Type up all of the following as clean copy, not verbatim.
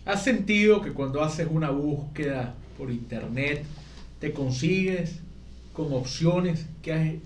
¿Has sentido que cuando haces una búsqueda por internet te consigues con opciones que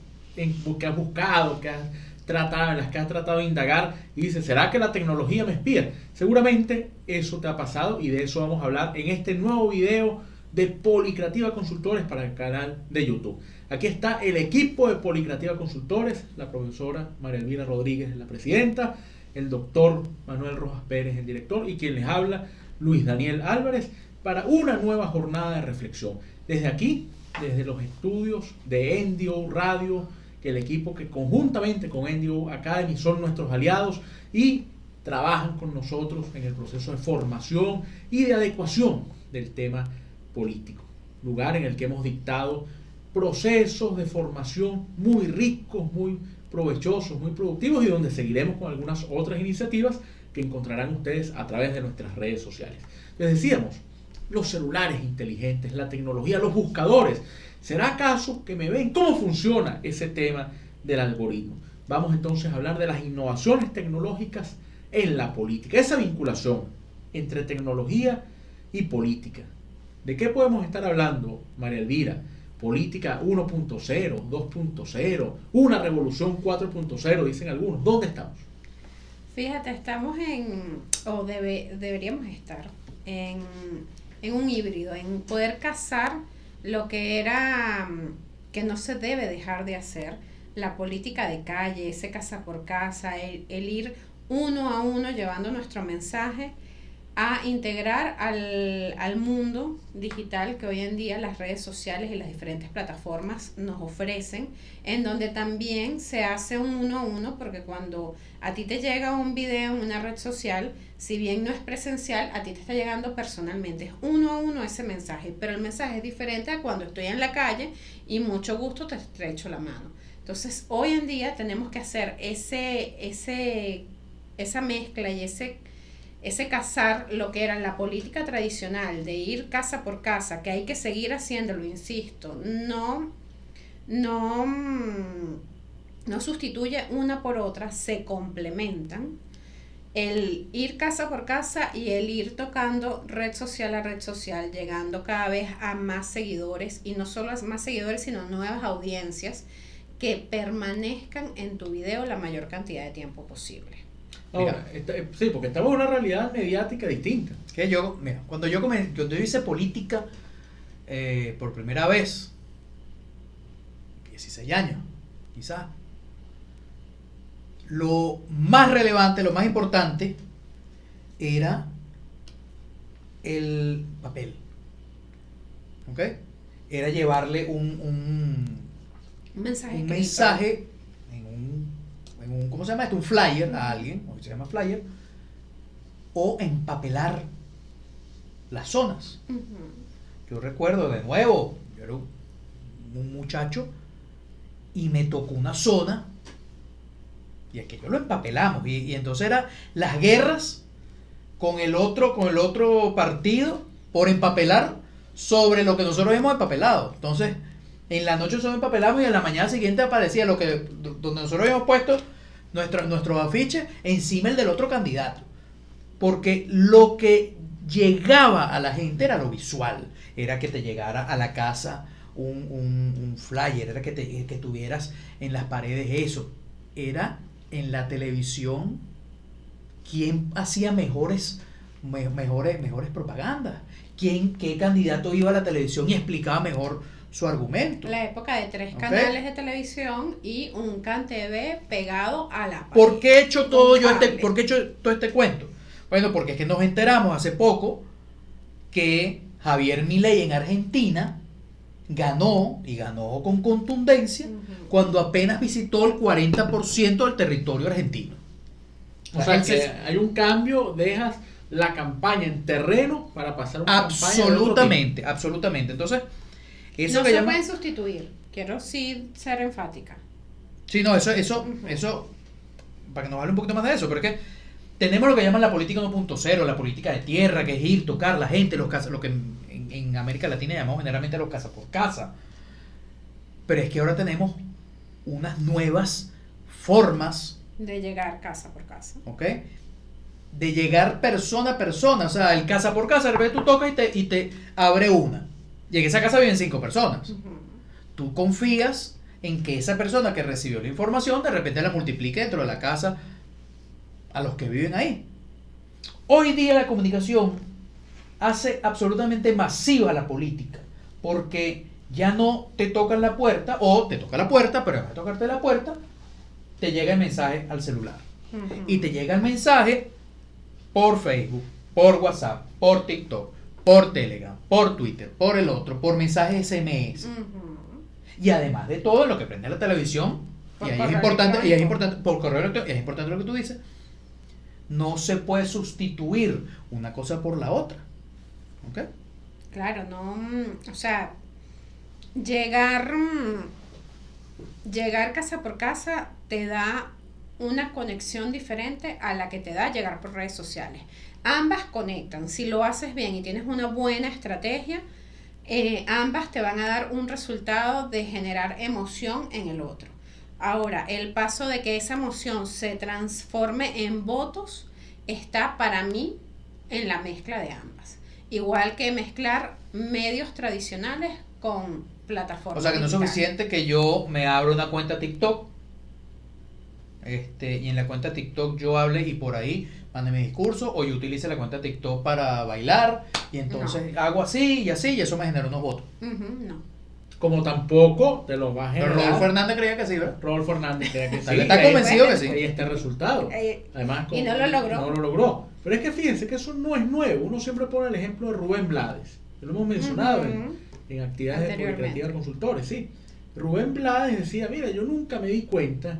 has buscado, que has tratado, en las que has tratado de indagar y dices, ¿será que la tecnología me espía? Seguramente eso te ha pasado y de eso vamos a hablar en este nuevo video de Policreativa Consultores para el canal de YouTube. Aquí está el equipo de Policreativa Consultores, la profesora María Elvira Rodríguez, la presidenta, el doctor Manuel Rojas Pérez, el director, y quien les habla, Luis Daniel Álvarez, para una nueva jornada de reflexión. Desde aquí, desde los estudios de NDO Radio, que el equipo que conjuntamente con NDO Academy son nuestros aliados y trabajan con nosotros en el proceso de formación y de adecuación del tema político. Lugar en el que hemos dictado procesos de formación muy ricos, muy provechosos, muy productivos y donde seguiremos con algunas otras iniciativas que encontrarán ustedes a través de nuestras redes sociales. Les decíamos, los celulares inteligentes, la tecnología, los buscadores. ¿Será acaso que me ven cómo funciona ese tema del algoritmo? Vamos entonces a hablar de las innovaciones tecnológicas en la política, esa vinculación entre tecnología y política. ¿De qué podemos estar hablando, María Elvira? Política 1.0, 2.0, una revolución 4.0, dicen algunos. ¿Dónde estamos? Fíjate, estamos deberíamos estar en un híbrido, en poder casar lo que era, que no se debe dejar de hacer, la política de calle, ese casa por casa, el ir uno a uno llevando nuestro mensaje a integrar al mundo digital que hoy en día las redes sociales y las diferentes plataformas nos ofrecen, en donde también se hace un uno a uno, porque cuando a ti te llega un video en una red social, si bien no es presencial, a ti te está llegando personalmente, es uno a uno ese mensaje, pero el mensaje es diferente a cuando estoy en la calle y mucho gusto te estrecho la mano. Entonces hoy en día tenemos que hacer esa mezcla y ese casar lo que era la política tradicional de ir casa por casa, que hay que seguir haciéndolo, insisto, no sustituye una por otra, se complementan. El ir casa por casa y el ir tocando red social a red social, llegando cada vez a más seguidores, y no solo a más seguidores, sino nuevas audiencias que permanezcan en tu video la mayor cantidad de tiempo posible. Ahora, sí, porque estamos en una realidad mediática distinta. Cuando yo hice política por primera vez, 16 años, quizás, lo más relevante, lo más importante, era el papel. ¿Ok? Era llevarle un mensaje en un ¿cómo se llama esto? Un flyer a alguien, o se llama flyer, o empapelar las zonas. Uh-huh. Yo recuerdo de nuevo, yo era un muchacho y me tocó una zona y aquello lo empapelamos y entonces eran las guerras con el otro partido por empapelar sobre lo que nosotros hemos empapelado. Entonces en la noche nosotros empapelamos y en la mañana siguiente aparecía donde nosotros habíamos puesto nuestros afiches encima el del otro candidato, porque lo que llegaba a la gente era lo visual, era que te llegara a la casa un flyer, era que tuvieras en las paredes eso, era en la televisión quién hacía mejores propagandas, qué candidato iba a la televisión y explicaba mejor su argumento. La época de 3 canales de televisión y un CanTV pegado a la pared. ¿Por qué he hecho todo este cuento? Bueno, porque es que nos enteramos hace poco que Javier Milei en Argentina ganó con contundencia, uh-huh, cuando apenas visitó el 40% del territorio argentino. O sea, que hay un cambio, dejas la campaña en terreno para pasar una absolutamente, campaña absolutamente. Entonces, eso no se pueden sustituir. Quiero sí ser enfática. Sí, no, eso, para que nos hable un poquito más de eso, pero es que tenemos lo que llaman la política 1.0, la política de tierra, que es ir, tocar la gente, lo que en América Latina llamamos generalmente los casa por casa. Pero es que ahora tenemos unas nuevas formas de llegar casa por casa. ¿Ok? de llegar persona a persona, o sea, el casa por casa, de repente tú tocas y te abre una. Y en esa casa viven 5 personas. Tú confías en que esa persona que recibió la información de repente la multiplique dentro de la casa a los que viven ahí. Hoy día la comunicación hace absolutamente masiva la política, porque ya no te tocan la puerta, o te toca la puerta, pero además de tocarte la puerta, te llega el mensaje al celular. Y te llega el mensaje por Facebook, por WhatsApp, por TikTok, por Telegram, por Twitter, por el otro, por mensajes SMS. Y además de todo, lo que prende la televisión, Por y ahí correo es importante, por correo electrónico, y es importante lo que tú dices, no se puede sustituir una cosa por la otra. ¿Ok? Claro, no, o sea, llegar casa por casa te da una conexión diferente a la que te da llegar por redes sociales. Ambas conectan, si lo haces bien y tienes una buena estrategia, ambas te van a dar un resultado de generar emoción en el otro. Ahora, el paso de que esa emoción se transforme en votos está para mí en la mezcla de ambas. Igual que mezclar medios tradicionales con plataformas. O sea que no es digitales. suficiente que yo me abra una cuenta TikTok, y en la cuenta TikTok yo hable y por ahí mande mi discurso, o yo utilice la cuenta TikTok para bailar, y entonces hago así, y eso me genera unos votos. No. Como tampoco te los va a Pero generar. Rodolfo Hernández creía que sí, ¿verdad? Rodolfo Hernández creía que sí. Él está Ahí- convencido que sí. Ahí está el resultado. Además, Y no lo logró. No lo logró. Pero es que fíjense que eso no es nuevo. Uno siempre pone el ejemplo de Rubén Blades. Lo hemos mencionado en actividades de Anteriormente. publicativa consultores, sí. Rubén Blades decía, mira, yo nunca me di cuenta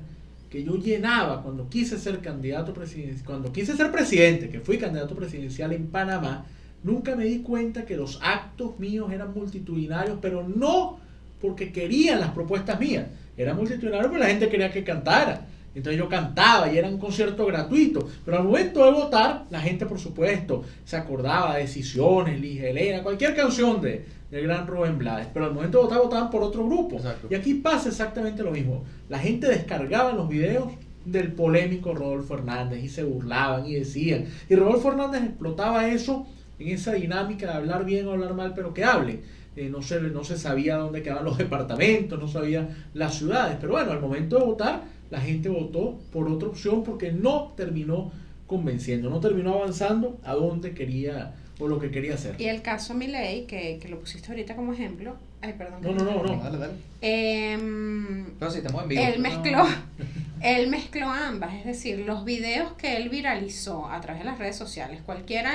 que yo llenaba cuando quise ser candidato presidencial, cuando quise ser presidente, que fui candidato presidencial en Panamá, nunca me di cuenta que los actos míos eran multitudinarios, pero no porque querían las propuestas mías, eran multitudinarios porque la gente quería que cantara. Entonces yo cantaba y era un concierto gratuito, pero al momento de votar, la gente por supuesto se acordaba de Decisiones, Liz Helena, cualquier canción del gran Rubén Blades, pero al momento de votar votaban por otro grupo. Exacto. Y aquí pasa exactamente lo mismo. La gente descargaba los videos del polémico Rodolfo Hernández y se burlaban y decían, y Rodolfo Hernández explotaba eso en esa dinámica de hablar bien o hablar mal, pero que hable. No se sabía dónde quedaban los departamentos, no sabía las ciudades, pero bueno, al momento de votar, la gente votó por otra opción porque no terminó convenciendo, no terminó avanzando a donde quería o lo que quería hacer. Y el caso Milei, que lo pusiste ahorita como ejemplo, ay, perdón. No. Dale. Pero si estamos en vivo. Él mezcló ambas, es decir, los videos que él viralizó a través de las redes sociales, cualquiera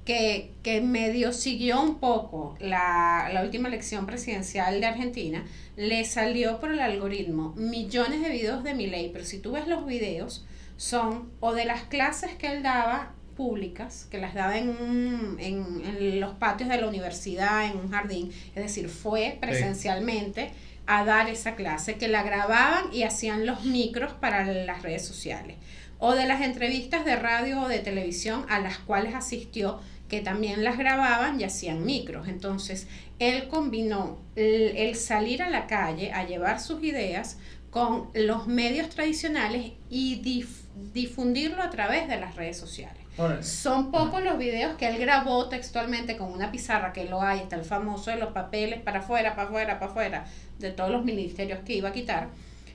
que medio siguió un poco la última elección presidencial de Argentina, le salió por el algoritmo millones de videos de Milei, pero si tú ves los videos, son o de las clases que él daba públicas, que las daba en los patios de la universidad, en un jardín, es decir, fue presencialmente a dar esa clase, que la grababan y hacían los micros para las redes sociales, o de las entrevistas de radio o de televisión a las cuales asistió, que también las grababan y hacían micros. Entonces él combinó el salir a la calle a llevar sus ideas con los medios tradicionales y difundirlo a través de las redes sociales. Ahora, Son pocos los videos que él grabó textualmente con una pizarra, que lo hay, está el famoso de los papeles para afuera, de todos los ministerios que iba a quitar,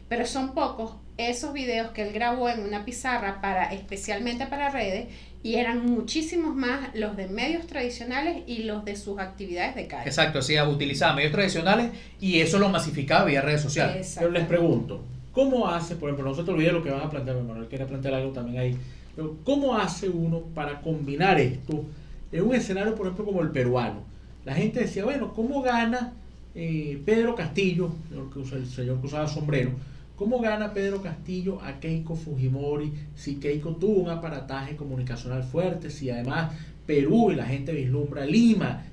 pero son pocos esos videos que él grabó en una pizarra especialmente para redes, y eran muchísimos más los de medios tradicionales y los de sus actividades de calle. Exacto, sí, utilizaba medios tradicionales y eso lo masificaba vía redes sociales. pero les pregunto, ¿cómo hace, por ejemplo, no se te olvide lo que van a plantear, Manuel quiere plantear algo también ahí, pero ¿cómo hace uno para combinar esto en un escenario, por ejemplo, como el peruano? La gente decía, bueno, ¿cómo gana Pedro Castillo, el señor que usaba sombrero, cómo gana Pedro Castillo a Keiko Fujimori si Keiko tuvo un aparataje comunicacional fuerte, si además Perú y la gente vislumbra Lima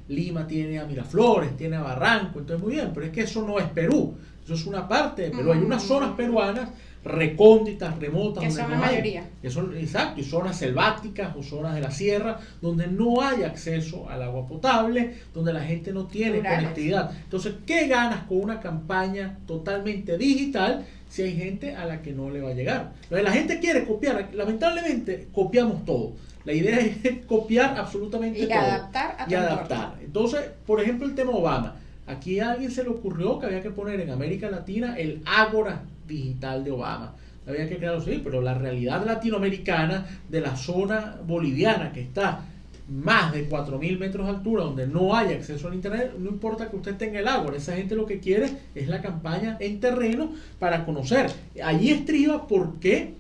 tiene a Miraflores, tiene a Barranco, entonces muy bien, pero es que eso no es Perú, eso es una parte de Perú, hay unas zonas peruanas recónditas, remotas, Que donde son no la hay. mayoría. Que son, exacto, y zonas selváticas o zonas de la sierra donde no hay acceso al agua potable, donde la gente no tiene Rurales. conectividad. Entonces, ¿qué ganas con una campaña totalmente digital si hay gente a la que no le va a llegar? Entonces, la gente quiere copiar, lamentablemente copiamos todo. La idea es copiar absolutamente Y todo. adaptar a tu Y entorno. adaptar. Entonces, por ejemplo, el tema Obama. Aquí a alguien se le ocurrió que había que poner en América Latina el Ágora digital de Obama. Había que crearlo así, pero la realidad latinoamericana de la zona boliviana que está más de 4.000 metros de altura, donde no hay acceso al internet, no importa que usted tenga el Ágora, esa gente lo que quiere es la campaña en terreno para conocer. Allí estriba por qué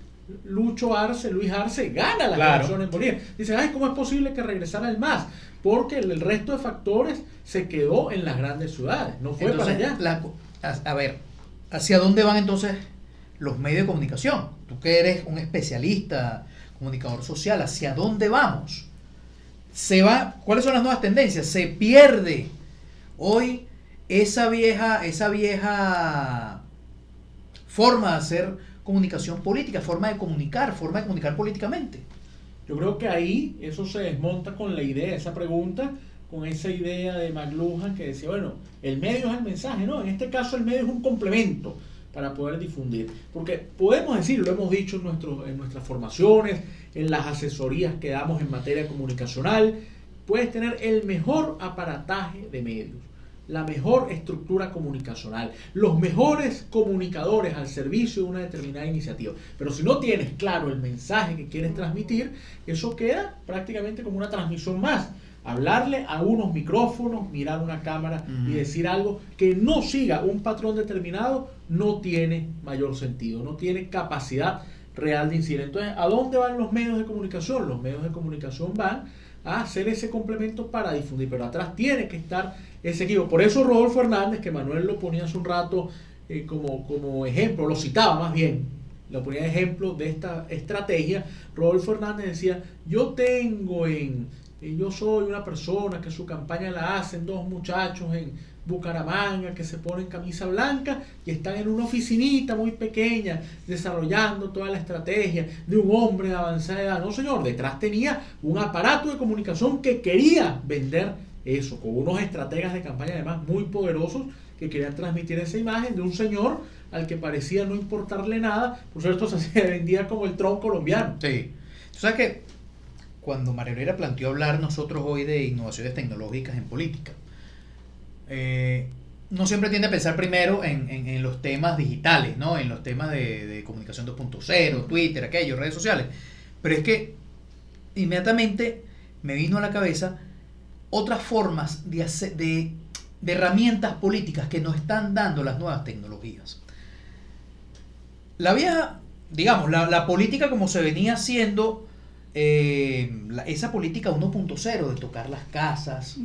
Luis Arce gana la Claro. elección en Bolivia. Dice, ay, ¿cómo es posible que regresara el MAS? Porque el resto de factores se quedó en las grandes ciudades, no fue Entonces, para allá. a ver, ¿hacia dónde van entonces los medios de comunicación? Tú que eres un especialista, comunicador social, ¿hacia dónde vamos? ¿Cuáles son las nuevas tendencias? Se pierde hoy esa vieja forma de hacer comunicación política, forma de comunicar políticamente. Yo creo que ahí eso se desmonta con la idea, esa pregunta, con esa idea de McLuhan que decía, bueno, el medio es el mensaje, ¿no? En este caso el medio es un complemento para poder difundir. Porque podemos decir, lo hemos dicho en nuestras formaciones, en las asesorías que damos en materia comunicacional, puedes tener el mejor aparataje de medios, la mejor estructura comunicacional, los mejores comunicadores al servicio de una determinada iniciativa. Pero si no tienes claro el mensaje que quieres transmitir, eso queda prácticamente como una transmisión más. Hablarle a unos micrófonos, mirar una cámara y decir algo que no siga un patrón determinado no tiene mayor sentido, no tiene capacidad real de incidir. Entonces, ¿a dónde van los medios de comunicación? Los medios de comunicación van a hacer ese complemento para difundir, pero atrás tiene que estar ese equipo. Por eso Rodolfo Hernández, que Manuel lo ponía hace un rato como ejemplo, lo citaba más bien, lo ponía de ejemplo de esta estrategia. Rodolfo Hernández decía, yo soy una persona que su campaña la hacen dos muchachos en Bucaramanga que se ponen camisa blanca y están en una oficinita muy pequeña desarrollando toda la estrategia de un hombre de avanzada edad. No, señor, detrás tenía un aparato de comunicación que quería vender eso, con unos estrategas de campaña además muy poderosos que querían transmitir esa imagen de un señor al que parecía no importarle nada. Por cierto, se vendía como el Trump colombiano. Sí. Tú sabes que cuando María Elvira planteó hablar nosotros hoy de innovaciones tecnológicas en política, no siempre tiende a pensar primero en los temas digitales, ¿no? En los temas de comunicación 2.0, Twitter, aquello, redes sociales. Pero es que inmediatamente me vino a la cabeza otras formas de herramientas políticas que nos están dando las nuevas tecnologías. La vieja, digamos, la política como se venía haciendo, esa política 1.0 de tocar las casas,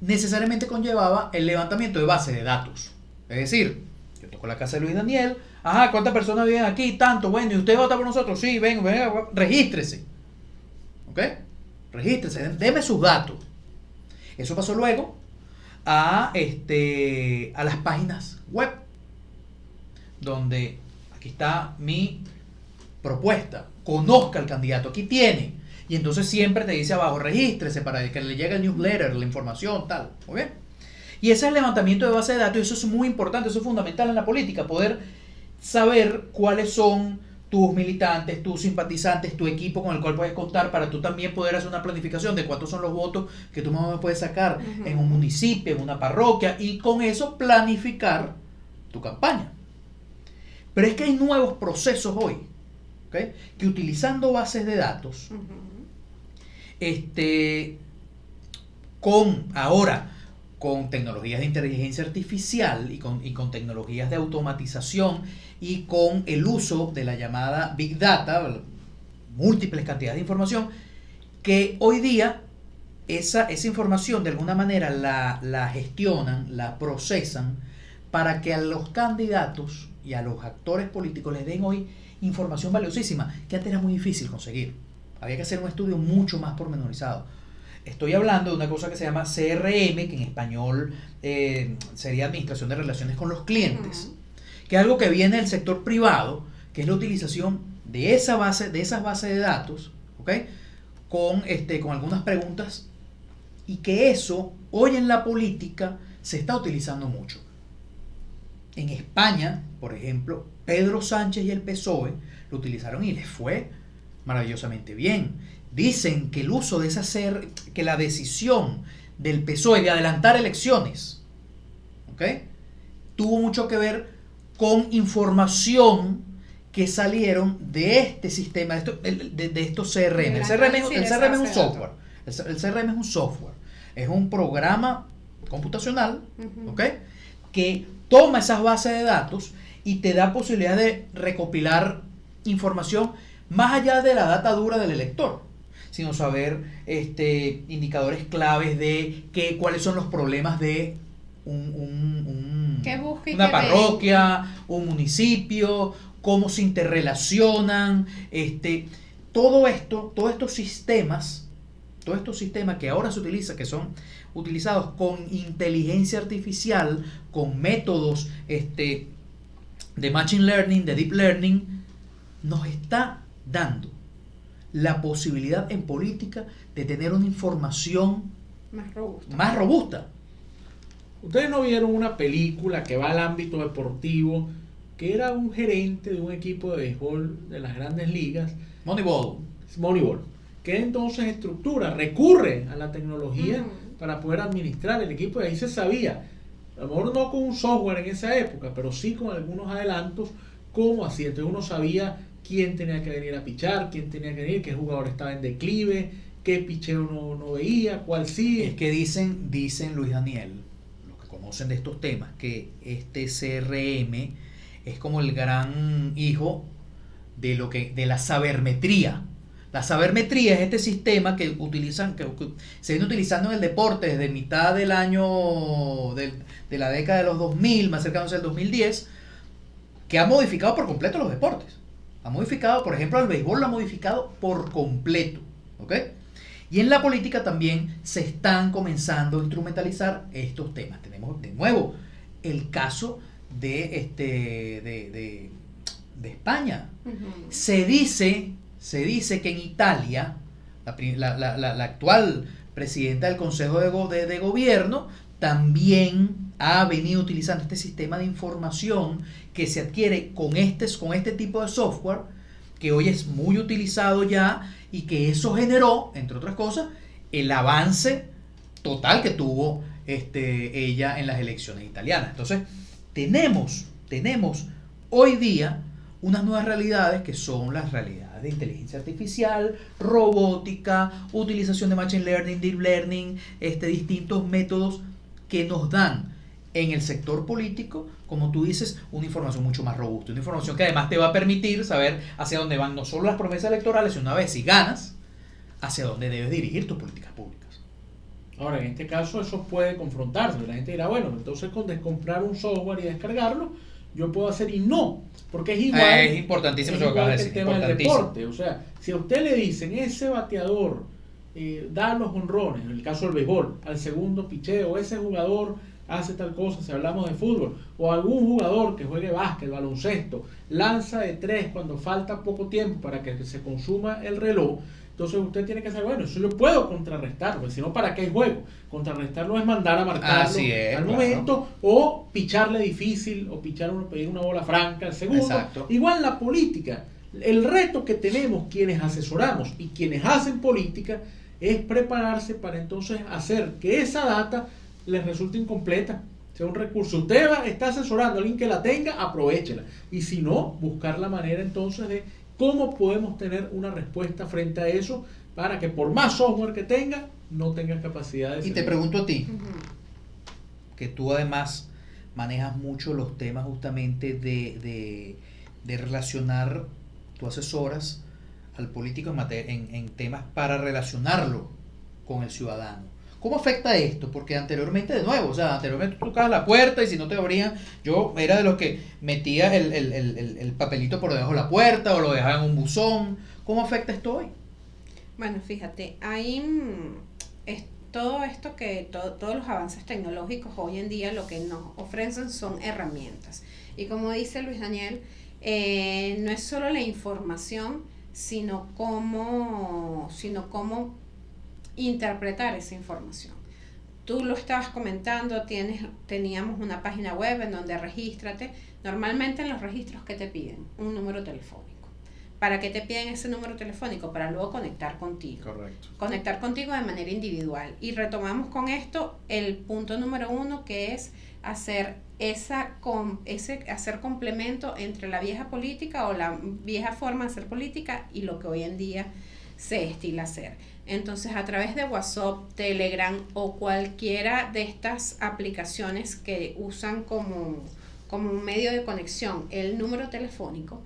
necesariamente conllevaba el levantamiento de base de datos. Es decir, yo toco la casa de Luis Daniel, ajá, ¿cuántas personas viven aquí? Tanto, bueno, ¿y usted vota por nosotros? Sí, venga, regístrese. ¿Ok? Regístrese, deme sus datos. Eso pasó luego a las páginas web, donde aquí está mi propuesta, conozca al candidato, aquí tiene. Y entonces siempre te dice abajo, regístrese para que le llegue el newsletter, la información, tal. ¿Muy bien? Y ese es el levantamiento de base de datos, y eso es muy importante, eso es fundamental en la política, poder saber cuáles son tus militantes, tus simpatizantes, tu equipo con el cual puedes contar para tú también poder hacer una planificación de cuántos son los votos que tú más puedes sacar en un municipio, en una parroquia, y con eso planificar tu campaña. Pero es que hay nuevos procesos hoy, ¿okay? Que utilizando bases de datos, con tecnologías de inteligencia artificial y con tecnologías de automatización y con el uso de la llamada Big Data, múltiples cantidades de información, que hoy día esa información de alguna manera la gestionan, la procesan para que a los candidatos y a los actores políticos les den hoy información valiosísima, que antes era muy difícil conseguir. Había que hacer un estudio mucho más pormenorizado. Estoy hablando de una cosa que se llama CRM, que en español sería Administración de Relaciones con los Clientes, que es algo que viene del sector privado, que es la utilización de esas bases de datos, ¿ok? Con algunas preguntas, y que eso hoy en la política se está utilizando mucho. En España, por ejemplo, Pedro Sánchez y el PSOE lo utilizaron y les fue maravillosamente bien. Dicen que el uso de que la decisión del PSOE de adelantar elecciones, ¿ok?, tuvo mucho que ver con información que salieron de este sistema, de estos CRM. El CRM es un software. El CRM es un software. Es un programa computacional, ¿ok?, que toma esas bases de datos y te da posibilidad de recopilar información más allá de la data dura del elector, sino saber indicadores claves de cuáles son los problemas de una parroquia, un municipio, cómo se interrelacionan, todos estos sistemas que ahora se utilizan, que son utilizados con inteligencia artificial, con métodos de machine learning, de deep learning, nos está dando la posibilidad en política de tener una información más robusta. Ustedes no vieron una película que va al ámbito deportivo, que era un gerente de un equipo de béisbol de las grandes ligas, Moneyball, que entonces recurre a la tecnología para poder administrar el equipo, y ahí se sabía, a lo mejor no con un software en esa época, pero sí con algunos adelantos, cómo hacía. Entonces uno sabía quién tenía que venir a pichar, quién tenía que venir, qué jugador estaba en declive, qué picheo no veía, cuál sí. Es que dicen Luis Daniel, los que conocen de estos temas, que este CRM es como el gran hijo de la sabermetría. La sabermetría es este sistema que se viene utilizando en el deporte desde mitad del año de la década de los 2000, más cercanos al 2010, que ha modificado por completo los deportes. Ha modificado, por ejemplo, el béisbol lo ha modificado por completo, ¿ok? Y en la política también se están comenzando a instrumentalizar estos temas. Tenemos de nuevo el caso de España. Se dice que en Italia, la actual presidenta del Consejo de Gobierno también ha venido utilizando este sistema de información que se adquiere con este tipo de software, que hoy es muy utilizado ya, y que eso generó, entre otras cosas, el avance total que tuvo ella en las elecciones italianas. Entonces, tenemos hoy día unas nuevas realidades, que son las realidades de inteligencia artificial, robótica, utilización de machine learning, deep learning, distintos métodos que nos dan en el sector político, como tú dices, una información mucho más robusta, una información que además te va a permitir saber hacia dónde van no solo las promesas electorales, sino una vez si ganas, hacia dónde debes dirigir tus políticas públicas. Ahora, en este caso eso puede confrontarse. La gente dirá, bueno, entonces con comprar un software y descargarlo, yo puedo hacer, y no, porque es igual. Es importantísimo eso que acabas de decir. El tema del deporte. O sea, si a usted le dicen, ese bateador da los jonrones, en el caso del béisbol, al segundo picheo, ese jugador hace tal cosa, si hablamos de fútbol, o algún jugador que juegue básquet, baloncesto, lanza de 3 cuando falta poco tiempo para que se consuma el reloj, entonces usted tiene que saber, bueno, eso yo puedo contrarrestarlo, porque si no, ¿para qué hay juego? Contrarrestarlo es mandar a marcarlo al momento, o picharle difícil, o pedir una bola franca al segundo. Exacto. Igual la política, el reto que tenemos quienes asesoramos y quienes hacen política es prepararse para entonces hacer que esa data les resulte incompleta, sea un recurso. Usted está asesorando a alguien que la tenga, aprovéchela, y si no, buscar la manera entonces de cómo podemos tener una respuesta frente a eso, para que por más software que tenga, no tenga capacidad de... Y te pregunto a ti, que tú además manejas mucho los temas justamente de relacionar, tú asesoras al político en temas para relacionarlo con el ciudadano. ¿Cómo afecta esto? Porque anteriormente, de nuevo, anteriormente tú tocabas la puerta y si no te abrían, yo era de los que metía el papelito por debajo de la puerta o lo dejaba en un buzón. ¿Cómo afecta esto hoy? Bueno, fíjate, ahí todo esto todos los avances tecnológicos hoy en día lo que nos ofrecen son herramientas. Y como dice Luis Daniel, no es solo la información, sino cómo interpretar esa información. Tú lo estabas comentando, teníamos una página web en donde regístrate. Normalmente en los registros, ¿qué te piden? Un número telefónico. ¿Para qué te piden ese número telefónico? Para luego conectar contigo. Correcto. Conectar contigo de manera individual. Y retomamos con esto el punto número 1, que es hacer hacer complemento entre la vieja política o la vieja forma de hacer política y lo que hoy en día se estila hacer. Entonces, a través de WhatsApp, Telegram o cualquiera de estas aplicaciones que usan como un medio de conexión el número telefónico,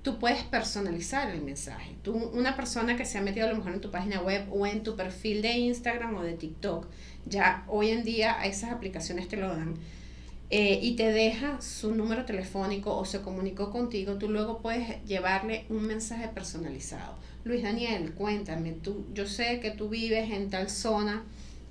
tú puedes personalizar el mensaje. Una persona que se ha metido a lo mejor en tu página web o en tu perfil de Instagram o de TikTok, ya hoy en día esas aplicaciones te lo dan, y te deja su número telefónico o se comunicó contigo, tú luego puedes llevarle un mensaje personalizado. Luis Daniel, cuéntame, yo sé que tú vives en tal zona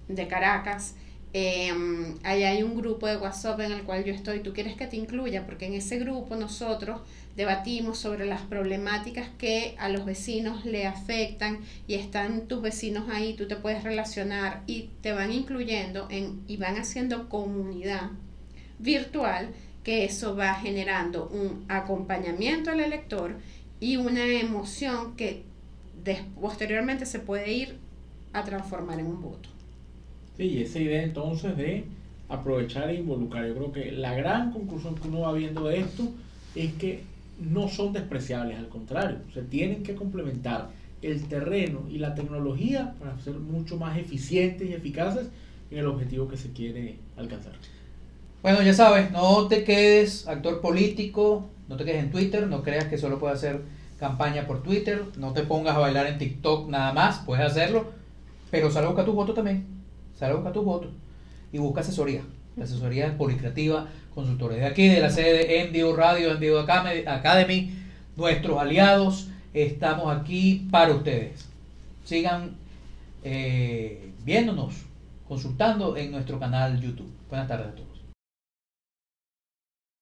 de Caracas, allá hay un grupo de WhatsApp en el cual yo estoy, tú quieres que te incluya, porque en ese grupo nosotros debatimos sobre las problemáticas que a los vecinos le afectan y están tus vecinos ahí, tú te puedes relacionar y te van incluyendo y van haciendo comunidad virtual, que eso va generando un acompañamiento al elector y una emoción que posteriormente se puede ir a transformar en un voto. Sí, y esa idea entonces de aprovechar e involucrar. Yo creo que la gran conclusión que uno va viendo de esto es que no son despreciables, al contrario, se tienen que complementar el terreno y la tecnología para ser mucho más eficientes y eficaces en el objetivo que se quiere alcanzar. Bueno, ya sabes, no te quedes actor político, no te quedes en Twitter, no creas que solo puedes hacer campaña por Twitter, no te pongas a bailar en TikTok nada más, puedes hacerlo, pero sal a buscar tu voto también, sal a buscar tus votos y busca asesoría, la asesoría Policreativa Consultores. De aquí, de la sede de Envío Radio, Envío Academy, nuestros aliados, estamos aquí para ustedes. Sigan viéndonos, consultando en nuestro canal YouTube. Buenas tardes a todos.